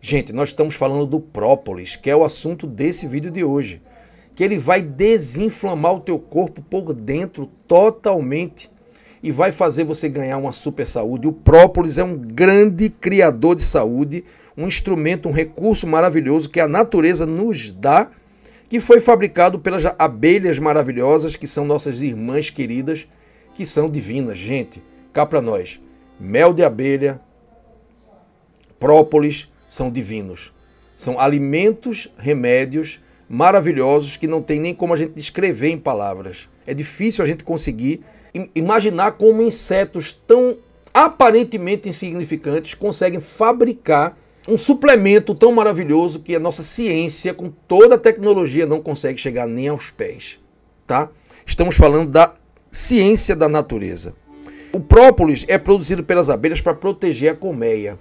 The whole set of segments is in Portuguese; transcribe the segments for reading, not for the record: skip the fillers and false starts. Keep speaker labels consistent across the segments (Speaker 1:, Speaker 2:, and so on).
Speaker 1: Gente, nós estamos falando do própolis, que é o assunto desse vídeo de hoje. Que ele vai desinflamar o teu corpo por dentro totalmente e vai fazer você ganhar uma super saúde. O própolis é um grande criador de saúde, um instrumento, um recurso maravilhoso que a natureza nos dá, que foi fabricado pelas abelhas maravilhosas, que são nossas irmãs queridas, que são divinas. Gente, cá para nós, mel de abelha, própolis são divinos. São alimentos, remédios maravilhosos que não tem nem como a gente descrever em palavras. É difícil a gente conseguir imaginar como insetos tão aparentemente insignificantes conseguem fabricar um suplemento tão maravilhoso que a nossa ciência, com toda a tecnologia, não consegue chegar nem aos pés. Tá? Estamos falando da ciência da natureza. O própolis é produzido pelas abelhas para proteger a colmeia.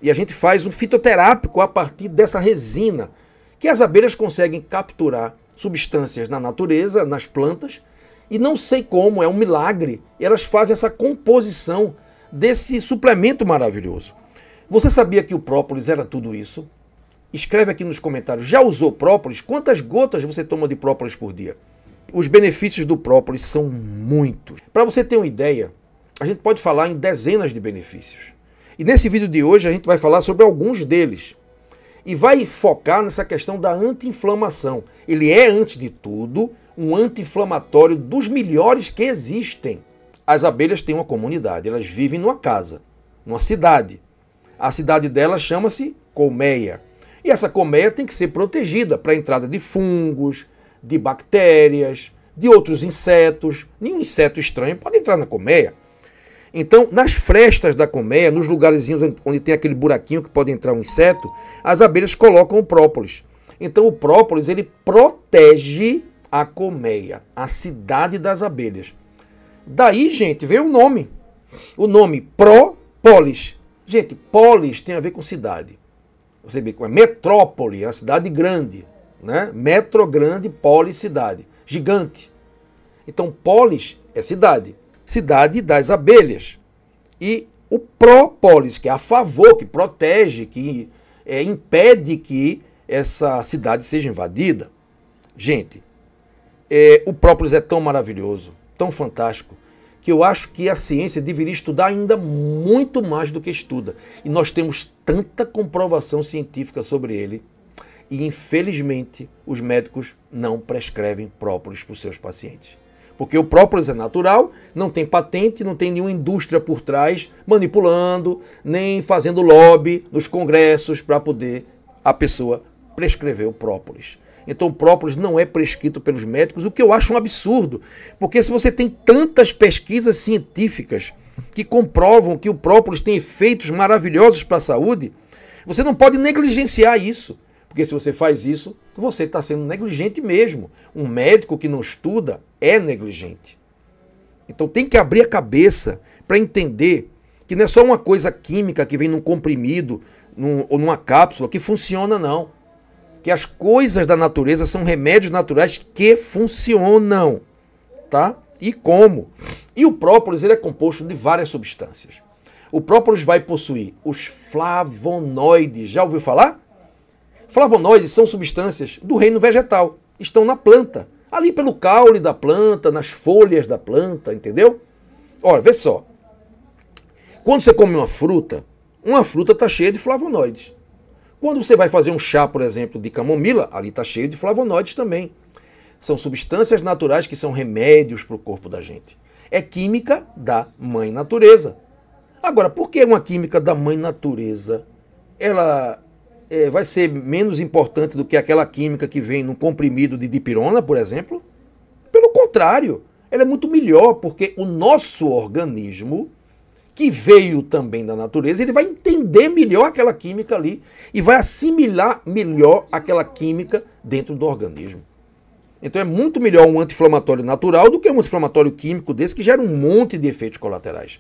Speaker 1: E a gente faz um fitoterápico a partir dessa resina, que as abelhas conseguem capturar substâncias na natureza, nas plantas, e não sei como, é um milagre, elas fazem essa composição desse suplemento maravilhoso. Você sabia que o própolis era tudo isso? Escreve aqui nos comentários, já usou própolis? Quantas gotas você toma de própolis por dia? Os benefícios do própolis são muitos. Para você ter uma ideia, a gente pode falar em dezenas de benefícios. E nesse vídeo de hoje a gente vai falar sobre alguns deles. E vai focar nessa questão da anti-inflamação. Ele é, antes de tudo, um anti-inflamatório dos melhores que existem. As abelhas têm uma comunidade, elas vivem numa casa, numa cidade. A cidade delas chama-se colmeia. E essa colmeia tem que ser protegida para a entrada de fungos, de bactérias, de outros insetos. Nenhum inseto estranho pode entrar na colmeia. Então, nas frestas da colmeia, nos lugarzinhos onde tem aquele buraquinho que pode entrar um inseto, as abelhas colocam o própolis. Então, o própolis, ele protege a colmeia, a cidade das abelhas. Daí, gente, veio o nome. O nome própolis. Gente, polis tem a ver com cidade. Você vê que é metrópole, é uma cidade grande, né? Metro grande, polis, cidade. Gigante. Então, polis é cidade. Cidade das abelhas. E o própolis, que é a favor, que protege, que impede que essa cidade seja invadida. Gente, o própolis é tão maravilhoso, tão fantástico, que eu acho que a ciência deveria estudar ainda muito mais do que estuda. E nós temos tanta comprovação científica sobre ele. E, infelizmente, os médicos não prescrevem própolis para os seus pacientes. Porque o própolis é natural, não tem patente, não tem nenhuma indústria por trás manipulando, nem fazendo lobby nos congressos para poder a pessoa prescrever o própolis. Então o própolis não é prescrito pelos médicos, o que eu acho um absurdo. Porque se você tem tantas pesquisas científicas que comprovam que o própolis tem efeitos maravilhosos para a saúde, você não pode negligenciar isso. Porque se você faz isso, você está sendo negligente mesmo. Um médico que não estuda é negligente. Então tem que abrir a cabeça para entender que não é só uma coisa química que vem num comprimido ou numa cápsula que funciona, não. Que as coisas da natureza são remédios naturais que funcionam. Tá? E como? E o própolis ele é composto de várias substâncias. O própolis vai possuir os flavonoides. Já ouviu falar? Flavonoides são substâncias do reino vegetal, estão na planta, ali pelo caule da planta, nas folhas da planta, entendeu? Olha, vê só, quando você come uma fruta está cheia de flavonoides. Quando você vai fazer um chá, por exemplo, de camomila, ali está cheio de flavonoides também. São substâncias naturais que são remédios para o corpo da gente. É química da mãe natureza. Agora, por que uma química da mãe natureza, ela vai ser menos importante do que aquela química que vem no comprimido de dipirona, por exemplo? Pelo contrário, ela é muito melhor, porque o nosso organismo, que veio também da natureza, ele vai entender melhor aquela química ali e vai assimilar melhor aquela química dentro do organismo. Então é muito melhor um anti-inflamatório natural do que um anti-inflamatório químico desse que gera um monte de efeitos colaterais.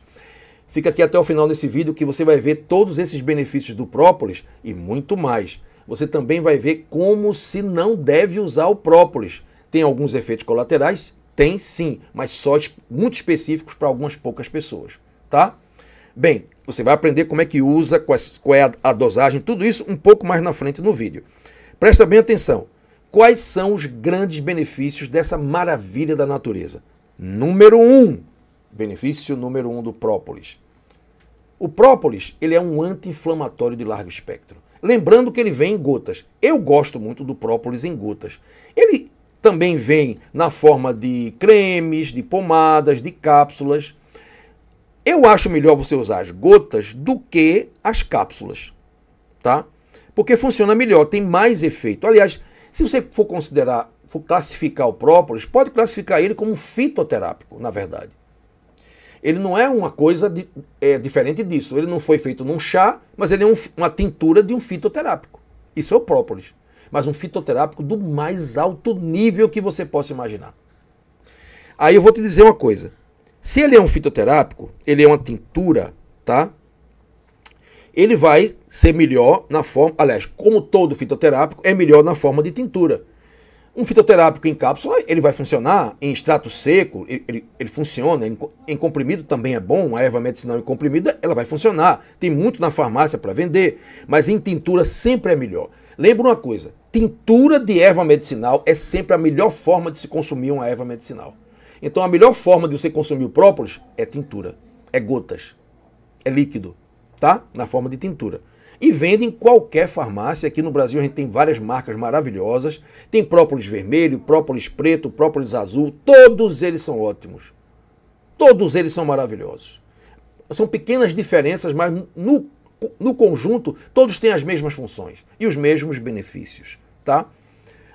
Speaker 1: Fica aqui até o final desse vídeo que você vai ver todos esses benefícios do própolis e muito mais. Você também vai ver como se não deve usar o própolis. Tem alguns efeitos colaterais? Tem sim, mas só muito específicos para algumas poucas pessoas, tá? Bem, você vai aprender como é que usa, qual é a dosagem, tudo isso um pouco mais na frente no vídeo. Presta bem atenção. Quais são os grandes benefícios dessa maravilha da natureza? Número 1, benefício número 1 do própolis. O própolis, ele é um anti-inflamatório de largo espectro. Lembrando que ele vem em gotas. Eu gosto muito do própolis em gotas. Ele também vem na forma de cremes, de pomadas, de cápsulas. Eu acho melhor você usar as gotas do que as cápsulas, tá? Porque funciona melhor, tem mais efeito. Aliás, se você for classificar o própolis, pode classificar ele como um fitoterápico, na verdade. Ele não é uma coisa diferente disso. Ele não foi feito num chá, mas ele é uma tintura de um fitoterápico. Isso é o própolis. Mas um fitoterápico do mais alto nível que você possa imaginar. Aí eu vou te dizer uma coisa. Se ele é um fitoterápico, ele é uma tintura, tá? Ele vai ser melhor na forma... Aliás, como todo fitoterápico, é melhor na forma de tintura. Um fitoterápico em cápsula, ele vai funcionar em extrato seco, ele funciona, em comprimido também é bom, a erva medicinal em comprimido, ela vai funcionar. Tem muito na farmácia para vender, mas em tintura sempre é melhor. Lembra uma coisa, tintura de erva medicinal é sempre a melhor forma de se consumir uma erva medicinal. Então a melhor forma de você consumir o própolis é tintura, é gotas, é líquido, tá? Na forma de tintura. E vende em qualquer farmácia. Aqui no Brasil a gente tem várias marcas maravilhosas. Tem própolis vermelho, própolis preto, própolis azul. Todos eles são ótimos. Todos eles são maravilhosos. São pequenas diferenças, mas no conjunto todos têm as mesmas funções e os mesmos benefícios, tá?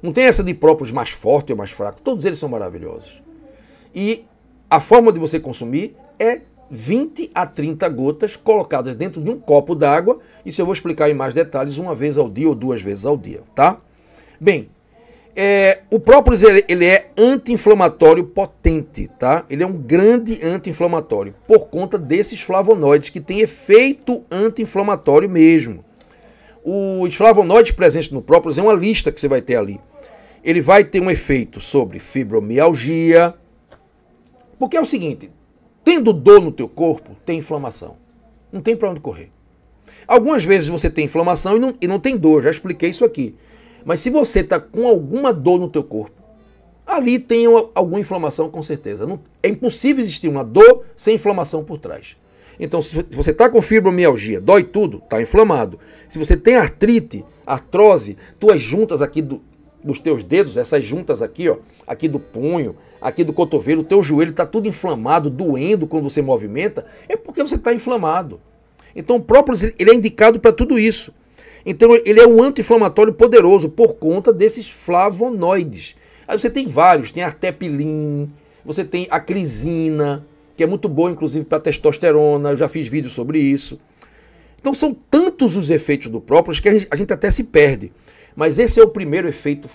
Speaker 1: Não tem essa de própolis mais forte ou mais fraco. Todos eles são maravilhosos. E a forma de você consumir é 20 a 30 gotas colocadas dentro de um copo d'água. Isso eu vou explicar em mais detalhes uma vez ao dia ou 2 vezes ao dia, tá? Bem, o própolis ele é anti-inflamatório potente, tá? Ele é um grande anti-inflamatório por conta desses flavonoides que têm efeito anti-inflamatório mesmo. Os flavonoides presentes no própolis é uma lista que você vai ter ali. Ele vai ter um efeito sobre fibromialgia, porque é o seguinte... Tendo dor no teu corpo, tem inflamação. Não tem para onde correr. Algumas vezes você tem inflamação e não tem dor, já expliquei isso aqui. Mas se você está com alguma dor no teu corpo, ali tem alguma inflamação com certeza. É impossível existir uma dor sem inflamação por trás. Então, se você está com fibromialgia, dói tudo, está inflamado. Se você tem artrite, artrose, tuas juntas aqui dos teus dedos, essas juntas aqui, ó, aqui do punho, aqui do cotovelo, o teu joelho está tudo inflamado, doendo quando você movimenta, é porque você está inflamado. Então o própolis ele é indicado para tudo isso. Então ele é um anti-inflamatório poderoso por conta desses flavonoides. Aí você tem vários, tem artepilin, você tem a crisina, que é muito boa inclusive para testosterona, eu já fiz vídeo sobre isso. Então são tantos os efeitos do própolis que a gente até se perde. Mas esse é o primeiro efeito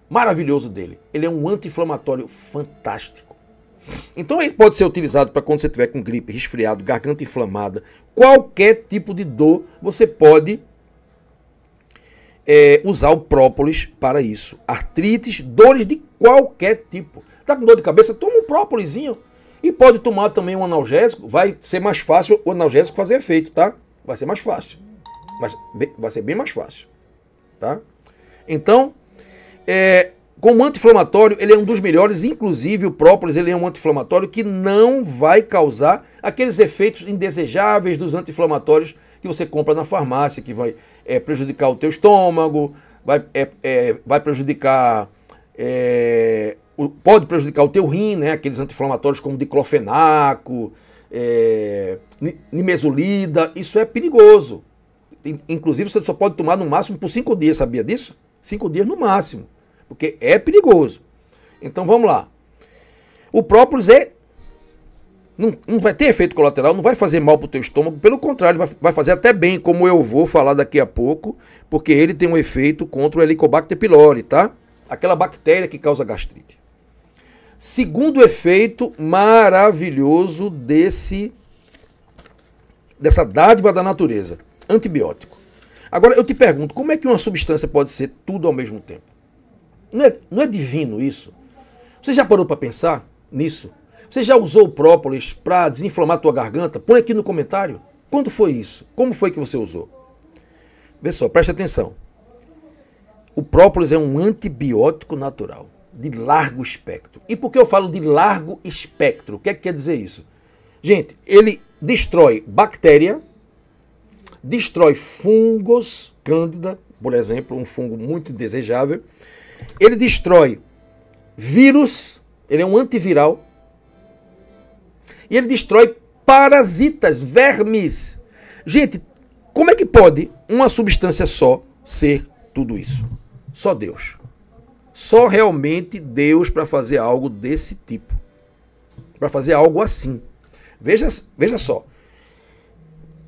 Speaker 1: maravilhoso dele. Ele é um anti-inflamatório fantástico. Então ele pode ser utilizado para quando você tiver com gripe, resfriado, garganta inflamada, qualquer tipo de dor, você pode usar o própolis para isso. Artrites, dores de qualquer tipo. Tá com dor de cabeça? Toma um própolizinho. E pode tomar também um analgésico. Vai ser mais fácil o analgésico fazer efeito, tá? Vai ser mais fácil. Vai ser bem mais fácil. Tá? Então, como anti-inflamatório, ele é um dos melhores, inclusive o própolis ele é um anti-inflamatório que não vai causar aqueles efeitos indesejáveis dos anti-inflamatórios que você compra na farmácia, que vai prejudicar o teu estômago, vai prejudicar, pode prejudicar o teu rim, né? Aqueles anti-inflamatórios como diclofenaco, nimesulida, isso é perigoso. Inclusive, você só pode tomar no máximo por 5 dias, sabia disso? 5 dias no máximo, porque é perigoso. Então, vamos lá. O própolis não vai ter efeito colateral, não vai fazer mal para o teu estômago, pelo contrário, vai fazer até bem, como eu vou falar daqui a pouco, porque ele tem um efeito contra o Helicobacter pylori, tá? Aquela bactéria que causa gastrite. Segundo efeito maravilhoso dessa dádiva da natureza. Antibiótico. Agora eu te pergunto, como é que uma substância pode ser tudo ao mesmo tempo? Não é divino isso? Você já parou para pensar nisso? Você já usou o própolis para desinflamar a tua garganta? Põe aqui no comentário. Quando foi isso? Como foi que você usou? Vê só, preste atenção. O própolis é um antibiótico natural, de largo espectro. E por que eu falo de largo espectro? O que é que quer dizer isso? Gente, ele destrói bactéria, destrói fungos, cândida, por exemplo, um fungo muito desejável. Ele destrói vírus, ele é um antiviral. E ele destrói parasitas, vermes. Gente, como é que pode uma substância só ser tudo isso? Só Deus. Só realmente Deus para fazer algo desse tipo. Para fazer algo assim. Veja só.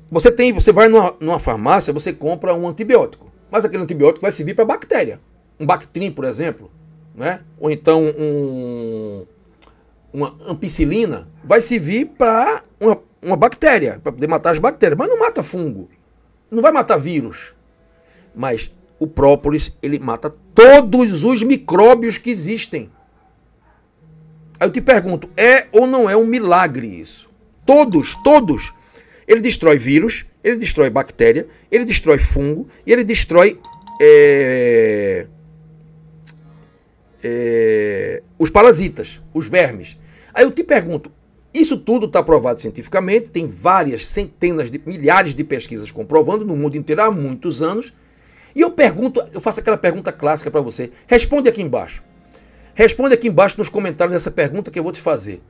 Speaker 1: Você vai numa farmácia, você compra um antibiótico. Mas aquele antibiótico vai servir para bactéria. Um Bactrim, por exemplo. Né? Ou então uma ampicilina vai servir para uma bactéria, para poder matar as bactérias. Mas não mata fungo. Não vai matar vírus. Mas o própolis, ele mata todos os micróbios que existem. Aí eu te pergunto, é ou não é um milagre isso? Todos. Ele destrói vírus, ele destrói bactéria, ele destrói fungo e ele destrói os parasitas, os vermes. Aí eu te pergunto, isso tudo está provado cientificamente, tem várias centenas de milhares de pesquisas comprovando no mundo inteiro há muitos anos. E eu faço aquela pergunta clássica para você. Responde aqui embaixo. Responde aqui embaixo nos comentários essa pergunta que eu vou te fazer.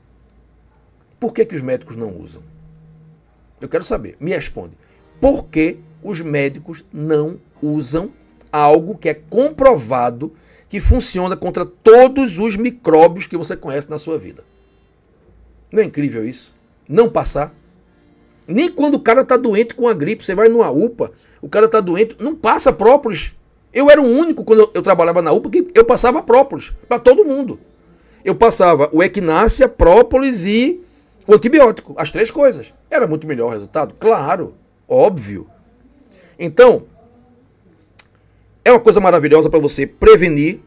Speaker 1: Por que os médicos não usam? Eu quero saber. Me responde. Por que os médicos não usam algo que é comprovado que funciona contra todos os micróbios que você conhece na sua vida? Não é incrível isso? Não passar? Nem quando o cara está doente com a gripe, você vai numa UPA, o cara está doente, não passa própolis. Eu era o único, quando eu trabalhava na UPA, que eu passava própolis para todo mundo. Eu passava o equinácea, própolis e o antibiótico, as três coisas. Era muito melhor o resultado? Claro, óbvio. Então, é uma coisa maravilhosa para você prevenir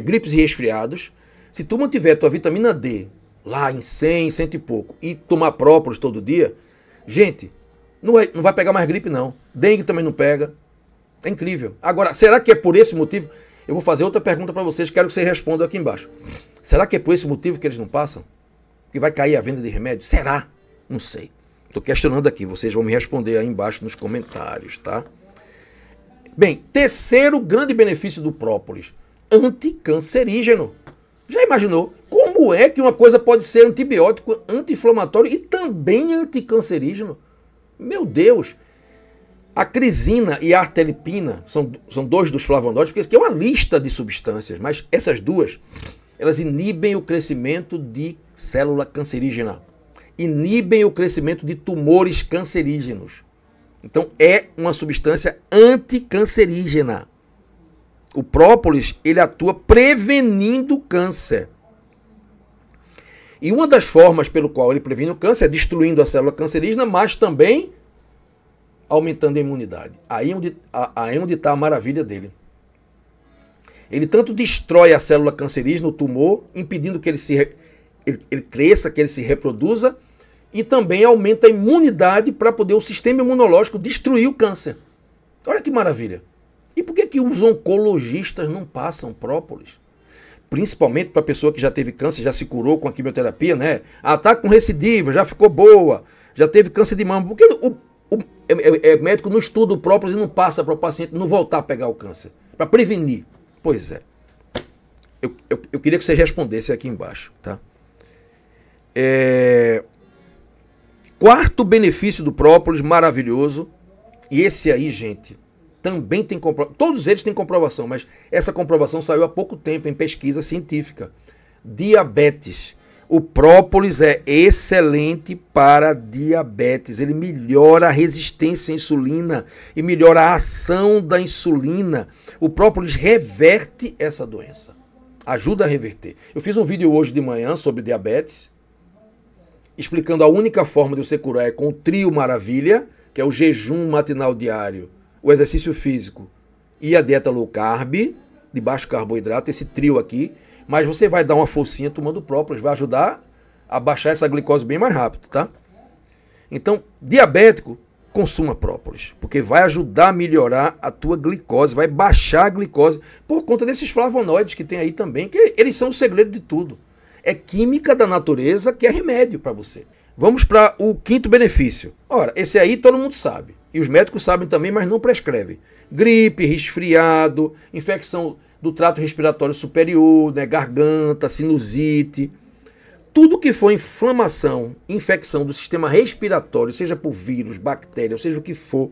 Speaker 1: gripes e resfriados. Se tu mantiver a tua vitamina D lá em 100, 100 e pouco, e tomar própolis todo dia, gente, não vai pegar mais gripe não. Dengue também não pega. É incrível. Agora, será que é por esse motivo? Eu vou fazer outra pergunta para vocês, quero que vocês respondam aqui embaixo. Será que é por esse motivo que eles não passam? Que vai cair a venda de remédio? Será? Não sei. Estou questionando aqui, vocês vão me responder aí embaixo nos comentários, tá? Bem, terceiro grande benefício do própolis, anticancerígeno. Já imaginou? Como é que uma coisa pode ser antibiótico, anti-inflamatório e também anticancerígeno? Meu Deus! A crisina e a artelipina são dois dos flavonoides, porque isso aqui é uma lista de substâncias, mas essas duas, elas inibem o crescimento de célula cancerígena, inibem o crescimento de tumores cancerígenos. Então é uma substância anticancerígena. O própolis, ele atua prevenindo o câncer. E uma das formas pelo qual ele previne o câncer é destruindo a célula cancerígena, mas também aumentando a imunidade. Aí onde está a maravilha dele. Ele tanto destrói a célula cancerígena, o tumor, impedindo que ele cresça, que ele se reproduza, e também aumenta a imunidade para poder o sistema imunológico destruir o câncer. Olha que maravilha. E por que os oncologistas não passam própolis? Principalmente para a pessoa que já teve câncer, já se curou com a quimioterapia, né? Ah, tá com recidiva, já ficou boa, já teve câncer de mama. Por que o médico não estuda o própolis e não passa para o paciente não voltar a pegar o câncer? Para prevenir. Pois é. Eu queria que vocês respondessem aqui embaixo, tá? Quarto benefício do própolis, maravilhoso. E esse aí, gente, também tem comprovação. Todos eles têm comprovação, mas essa comprovação saiu há pouco tempo em pesquisa científica. Diabetes. O própolis é excelente para diabetes. Ele melhora a resistência à insulina e melhora a ação da insulina. O própolis reverte essa doença. Ajuda a reverter. Eu fiz um vídeo hoje de manhã sobre diabetes, explicando a única forma de você curar é com o trio maravilha, que é o jejum matinal diário, o exercício físico e a dieta low carb, de baixo carboidrato, esse trio aqui. Mas você vai dar uma forcinha tomando própolis, vai ajudar a baixar essa glicose bem mais rápido, tá? Então, diabético, consuma própolis, porque vai ajudar a melhorar a tua glicose, vai baixar a glicose por conta desses flavonoides que tem aí também, que eles são o segredo de tudo. É química da natureza que é remédio para você. Vamos para o quinto benefício. Ora, esse aí todo mundo sabe, e os médicos sabem também, mas não prescrevem. Gripe, resfriado, infecção do trato respiratório superior, né, garganta, sinusite. Tudo que for inflamação, infecção do sistema respiratório, seja por vírus, bactéria, ou seja o que for,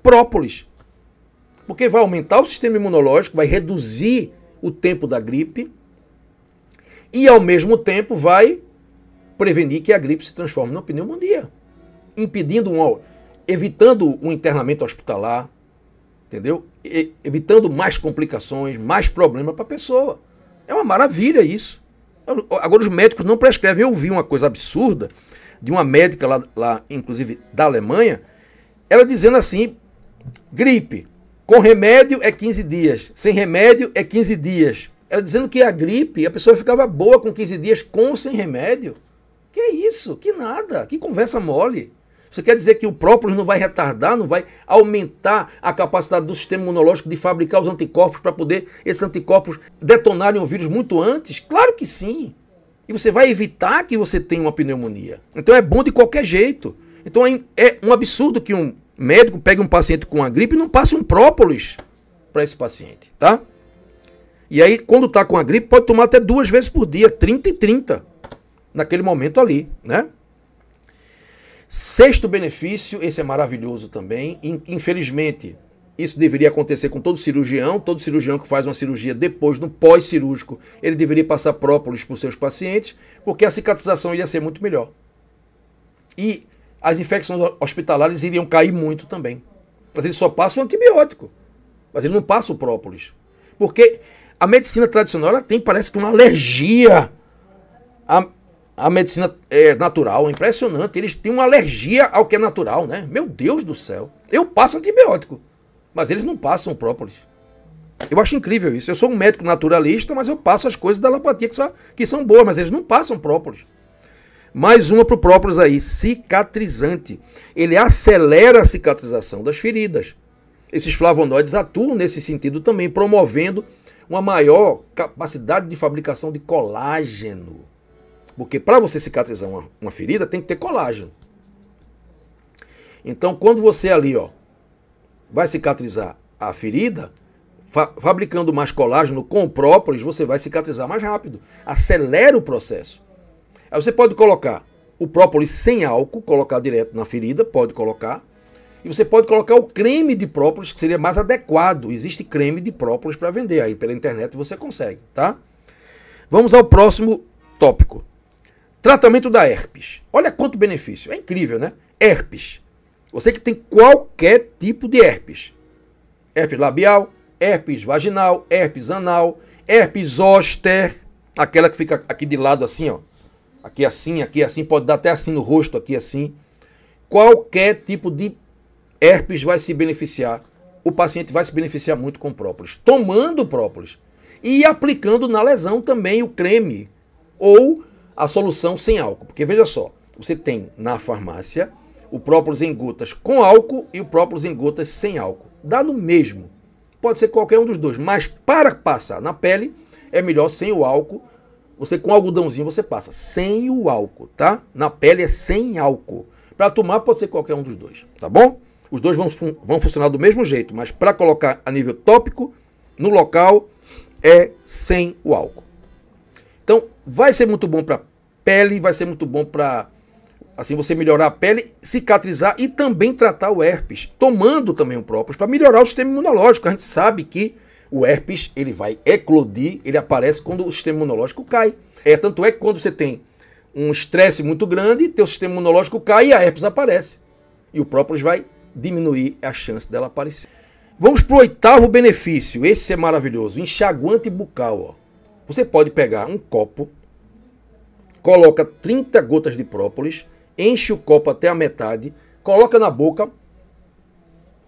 Speaker 1: própolis. Porque vai aumentar o sistema imunológico, vai reduzir o tempo da gripe e, ao mesmo tempo, vai prevenir que a gripe se transforme numa pneumonia, evitando um internamento hospitalar, entendeu? Evitando mais complicações, mais problemas para a pessoa. É uma maravilha isso. Agora os médicos não prescrevem. Eu vi uma coisa absurda de uma médica lá, inclusive da Alemanha, ela dizendo assim, gripe, com remédio é 15 dias, sem remédio é 15 dias. Ela dizendo que a gripe, a pessoa ficava boa com 15 dias com ou sem remédio. Que isso? Que nada, que conversa mole. Você quer dizer que o própolis não vai retardar, não vai aumentar a capacidade do sistema imunológico de fabricar os anticorpos para poder esses anticorpos detonarem o vírus muito antes? Claro que sim. E você vai evitar que você tenha uma pneumonia. Então é bom de qualquer jeito. Então é um absurdo que um médico pegue um paciente com a gripe e não passe um própolis para esse paciente, tá? E aí, quando está com a gripe, pode tomar até 2 vezes por dia, 30 e 30, naquele momento ali, né? Sexto benefício, esse é maravilhoso também. Infelizmente, isso deveria acontecer com todo cirurgião que faz uma cirurgia depois, no pós-cirúrgico, ele deveria passar própolis para os seus pacientes, porque a cicatrização ia ser muito melhor. E as infecções hospitalares iriam cair muito também. Mas ele só passa o antibiótico, mas ele não passa o própolis. Porque a medicina tradicional ela tem, parece que uma alergia a medicina natural, é impressionante. Eles têm uma alergia ao que é natural, né? Meu Deus do céu. Eu passo antibiótico, mas eles não passam própolis. Eu acho incrível isso. Eu sou um médico naturalista, mas eu passo as coisas da alopatia que são boas, mas eles não passam própolis. Mais uma para o própolis aí, cicatrizante. Ele acelera a cicatrização das feridas. Esses flavonoides atuam nesse sentido também, promovendo uma maior capacidade de fabricação de colágeno. Porque para você cicatrizar uma ferida, tem que ter colágeno. Então, quando você ali, vai cicatrizar a ferida, fabricando mais colágeno com o própolis, você vai cicatrizar mais rápido. Acelera o processo. Aí você pode colocar o própolis sem álcool, colocar direto na ferida, pode colocar. E você pode colocar o creme de própolis, que seria mais adequado. Existe creme de própolis para vender. Aí pela internet você consegue, tá? Vamos ao próximo tópico. Tratamento da herpes. Olha quanto benefício. É incrível, né? Herpes. Você que tem qualquer tipo de herpes. Herpes labial, herpes vaginal, herpes anal, herpes zoster, aquela que fica aqui de lado assim, aqui assim, pode dar até assim no rosto, aqui assim. Qualquer tipo de herpes vai se beneficiar. O paciente vai se beneficiar muito com própolis. Tomando própolis. E aplicando na lesão também o creme. Ou a solução sem álcool. Porque veja só, você tem na farmácia o própolis em gotas com álcool e o própolis em gotas sem álcool. Dá no mesmo. Pode ser qualquer um dos dois. Mas para passar na pele, é melhor sem o álcool. Você com algodãozinho você passa. Sem o álcool, tá? Na pele é sem álcool. Para tomar pode ser qualquer um dos dois, tá bom? Os dois vão funcionar do mesmo jeito, mas para colocar a nível tópico, no local, é sem o álcool. Então, vai ser muito bom para pele, vai ser muito bom para assim, você melhorar a pele, cicatrizar e também tratar o herpes, tomando também o própolis para melhorar o sistema imunológico. A gente sabe que o herpes ele vai eclodir, ele aparece quando o sistema imunológico cai. Tanto é que quando você tem um estresse muito grande, teu sistema imunológico cai e a herpes aparece. E o própolis vai diminuir a chance dela aparecer. Vamos para o oitavo benefício. Esse é maravilhoso. Enxaguante bucal. Você pode pegar um copo, coloca 30 gotas de própolis, enche o copo até a metade, coloca na boca,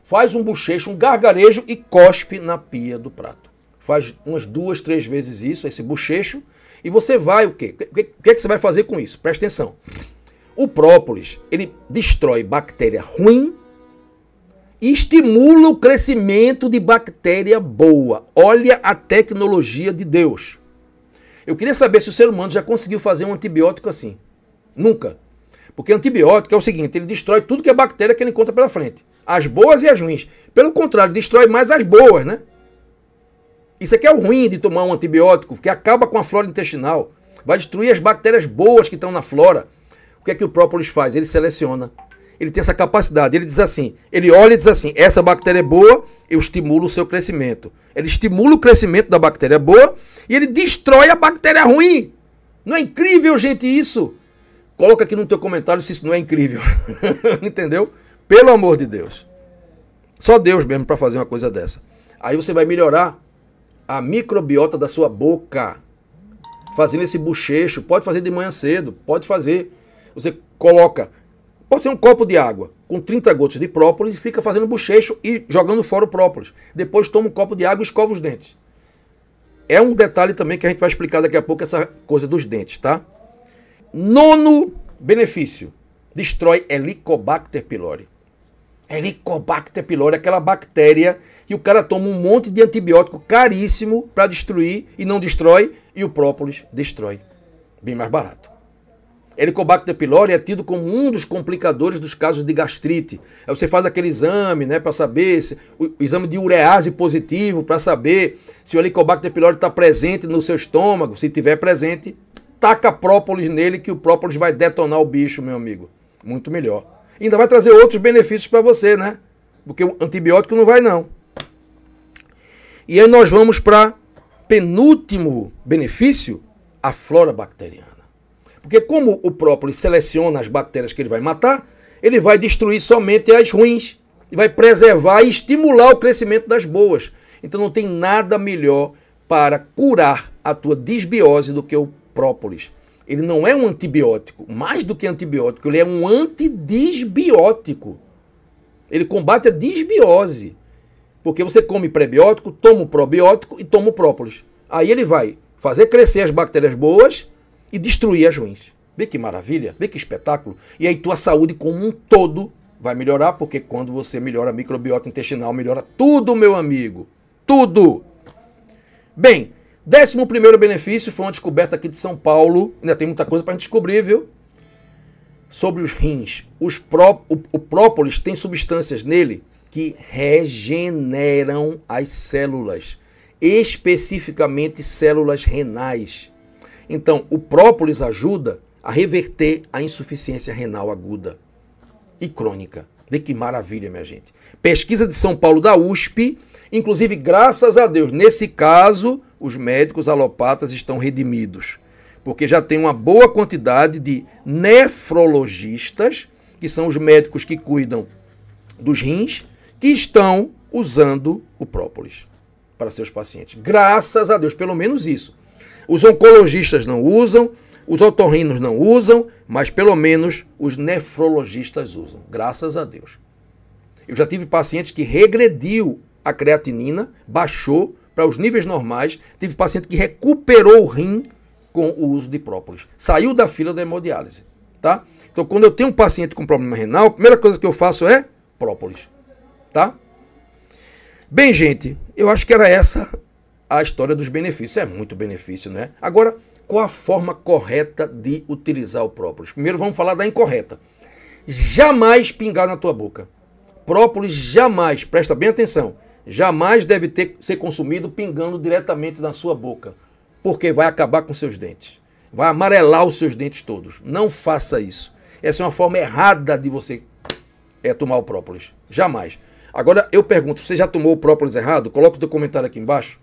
Speaker 1: faz um bochecho, um gargarejo e cospe na pia do prato. Faz umas 2, 3 vezes isso, esse bochecho, E você vai o quê? O que é que você vai fazer com isso? Presta atenção. O própolis, ele destrói bactéria ruim e estimula o crescimento de bactéria boa. Olha a tecnologia de Deus. Eu queria saber se o ser humano já conseguiu fazer um antibiótico assim. Nunca. Porque antibiótico é o seguinte, ele destrói tudo que é bactéria que ele encontra pela frente. As boas e as ruins. Pelo contrário, destrói mais as boas, né? Isso aqui é o ruim de tomar um antibiótico, que acaba com a flora intestinal. Vai destruir as bactérias boas que estão na flora. O que é que o própolis faz? Ele seleciona. Ele tem essa capacidade. Ele diz assim, ele olha e diz assim, essa bactéria é boa, eu estimulo o seu crescimento. Ele estimula o crescimento da bactéria boa e ele destrói a bactéria ruim. Não é incrível, gente, isso? Coloca aqui no teu comentário se isso não é incrível. Entendeu? Pelo amor de Deus. Só Deus mesmo para fazer uma coisa dessa. Aí você vai melhorar a microbiota da sua boca. Fazendo esse bochecho. Pode fazer de manhã cedo. Pode fazer. Você coloca, pode ser um copo de água com 30 gotas de própolis e fica fazendo bochecho e jogando fora o própolis. Depois toma um copo de água e escova os dentes. É um detalhe também que a gente vai explicar daqui a pouco, essa coisa dos dentes, tá? 9º benefício. Destrói Helicobacter pylori. Helicobacter pylori é aquela bactéria que o cara toma um monte de antibiótico caríssimo para destruir e não destrói, e o própolis destrói. Bem mais barato. Helicobacter pylori é tido como um dos complicadores dos casos de gastrite. Aí você faz aquele exame, né, para saber, o exame de urease positivo, para saber se o Helicobacter pylori está presente no seu estômago. Se tiver presente, taca própolis nele que o própolis vai detonar o bicho, meu amigo. Muito melhor. E ainda vai trazer outros benefícios para você, né? Porque o antibiótico não vai, não. E aí nós vamos para penúltimo benefício, a flora bacteriana. Porque como o própolis seleciona as bactérias que ele vai matar, ele vai destruir somente as ruins. E vai preservar e estimular o crescimento das boas. Então não tem nada melhor para curar a tua disbiose do que o própolis. Ele não é um antibiótico, mais do que antibiótico, ele é um antidisbiótico. Ele combate a disbiose. Porque você come prebiótico, toma o probiótico e toma o própolis. Aí ele vai fazer crescer as bactérias boas e destruir as ruins. Vê que maravilha, vê que espetáculo. E aí tua saúde como um todo vai melhorar, porque quando você melhora a microbiota intestinal, melhora tudo, meu amigo. Tudo. Bem, 11º benefício foi uma descoberta aqui de São Paulo. Ainda tem muita coisa para a gente descobrir, viu? Sobre os rins. O própolis tem substâncias nele que regeneram as células, especificamente células renais. Então, o própolis ajuda a reverter a insuficiência renal aguda e crônica. Vê que maravilha, minha gente. Pesquisa de São Paulo da USP, inclusive, graças a Deus, nesse caso, os médicos alopatas estão redimidos, porque já tem uma boa quantidade de nefrologistas, que são os médicos que cuidam dos rins, que estão usando o própolis para seus pacientes. Graças a Deus, pelo menos isso. Os oncologistas não usam, os otorrinos não usam, mas pelo menos os nefrologistas usam. Graças a Deus. Eu já tive pacientes que regrediu a creatinina, baixou para os níveis normais. Tive paciente que recuperou o rim com o uso de própolis. Saiu da fila da hemodiálise, tá? Então, quando eu tenho um paciente com problema renal, a primeira coisa que eu faço é própolis, tá? Bem, gente, eu acho que era essa a história dos benefícios. É muito benefício, né? Agora, qual a forma correta de utilizar o própolis? Primeiro, vamos falar da incorreta. Jamais pingar na tua boca. Própolis jamais, presta bem atenção, jamais deve ser consumido pingando diretamente na sua boca, porque vai acabar com seus dentes. Vai amarelar os seus dentes todos. Não faça isso. Essa é uma forma errada de você tomar o própolis. Jamais. Agora, eu pergunto, você já tomou o própolis errado? Coloca o teu comentário aqui embaixo.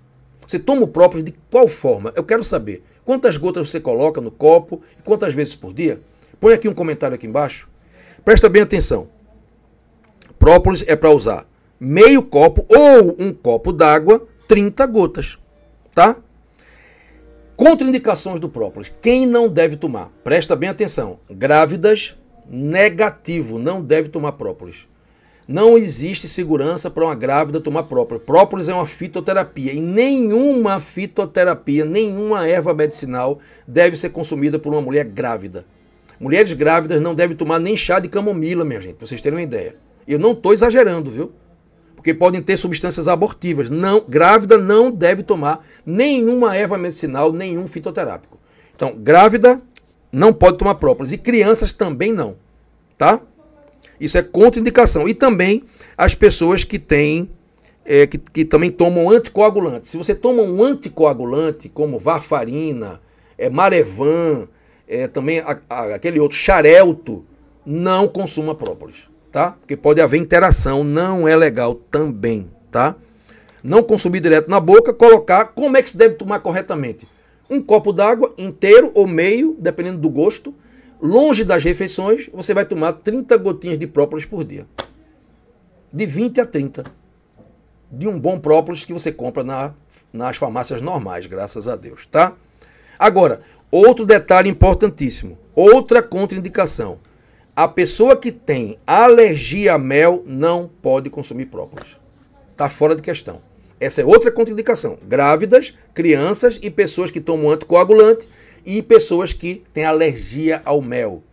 Speaker 1: Você toma o própolis de qual forma? Eu quero saber. Quantas gotas você coloca no copo e quantas vezes por dia? Põe aqui um comentário aqui embaixo. Presta bem atenção. Própolis é para usar meio copo ou um copo d'água, 30 gotas, tá? Contraindicações do própolis. Quem não deve tomar? Presta bem atenção. Grávidas, negativo, não deve tomar própolis. Não existe segurança para uma grávida tomar própolis. Própolis é uma fitoterapia e nenhuma fitoterapia, nenhuma erva medicinal deve ser consumida por uma mulher grávida. Mulheres grávidas não devem tomar nem chá de camomila, minha gente, para vocês terem uma ideia. Eu não estou exagerando, viu? Porque podem ter substâncias abortivas. Não, grávida não deve tomar nenhuma erva medicinal, nenhum fitoterápico. Então, grávida não pode tomar própolis e crianças também não, tá? Isso é contraindicação. E também as pessoas que têm, que também tomam anticoagulante. Se você toma um anticoagulante, como varfarina, Marevan, também aquele outro Xarelto, não consuma própolis, tá? Porque pode haver interação, não é legal também, tá? Não consumir direto na boca, colocar, como é que se deve tomar corretamente? Um copo d'água inteiro ou meio, dependendo do gosto. Longe das refeições, você vai tomar 30 gotinhas de própolis por dia. De 20 a 30. De um bom própolis que você compra nas farmácias normais, graças a Deus, tá? Agora, outro detalhe importantíssimo. Outra contraindicação. A pessoa que tem alergia a mel não pode consumir própolis. Está fora de questão. Essa é outra contraindicação. Grávidas, crianças e pessoas que tomam anticoagulante e pessoas que têm alergia ao mel.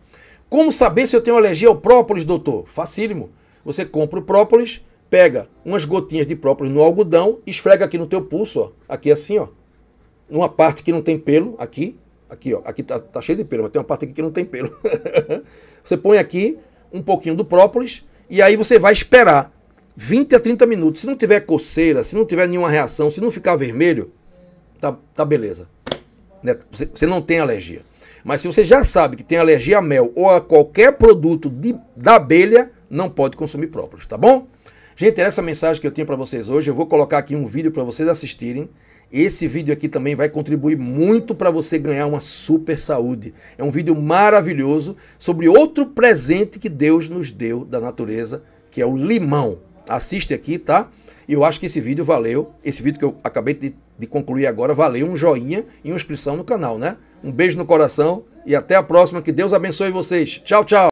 Speaker 1: Como saber se eu tenho alergia ao própolis, doutor? Facílimo. Você compra o própolis, pega umas gotinhas de própolis no algodão, esfrega aqui no teu pulso, ó, aqui assim, ó, numa parte que não tem pelo, aqui, ó, aqui tá cheio de pelo, mas tem uma parte aqui que não tem pelo. Você põe aqui um pouquinho do própolis e aí você vai esperar 20 a 30 minutos. Se não tiver coceira, se não tiver nenhuma reação, se não ficar vermelho, tá beleza. Você não tem alergia. Mas se você já sabe que tem alergia a mel ou a qualquer produto da abelha, não pode consumir própolis, tá bom? Gente, essa mensagem que eu tenho para vocês hoje, eu vou colocar aqui um vídeo para vocês assistirem. Esse vídeo aqui também vai contribuir muito para você ganhar uma super saúde. É um vídeo maravilhoso sobre outro presente que Deus nos deu da natureza, que é o limão. Assiste aqui, tá? E eu acho que esse vídeo valeu, esse vídeo que eu acabei de concluir agora, valeu um joinha e uma inscrição no canal, né? Um beijo no coração e até a próxima. Que Deus abençoe vocês. Tchau, tchau.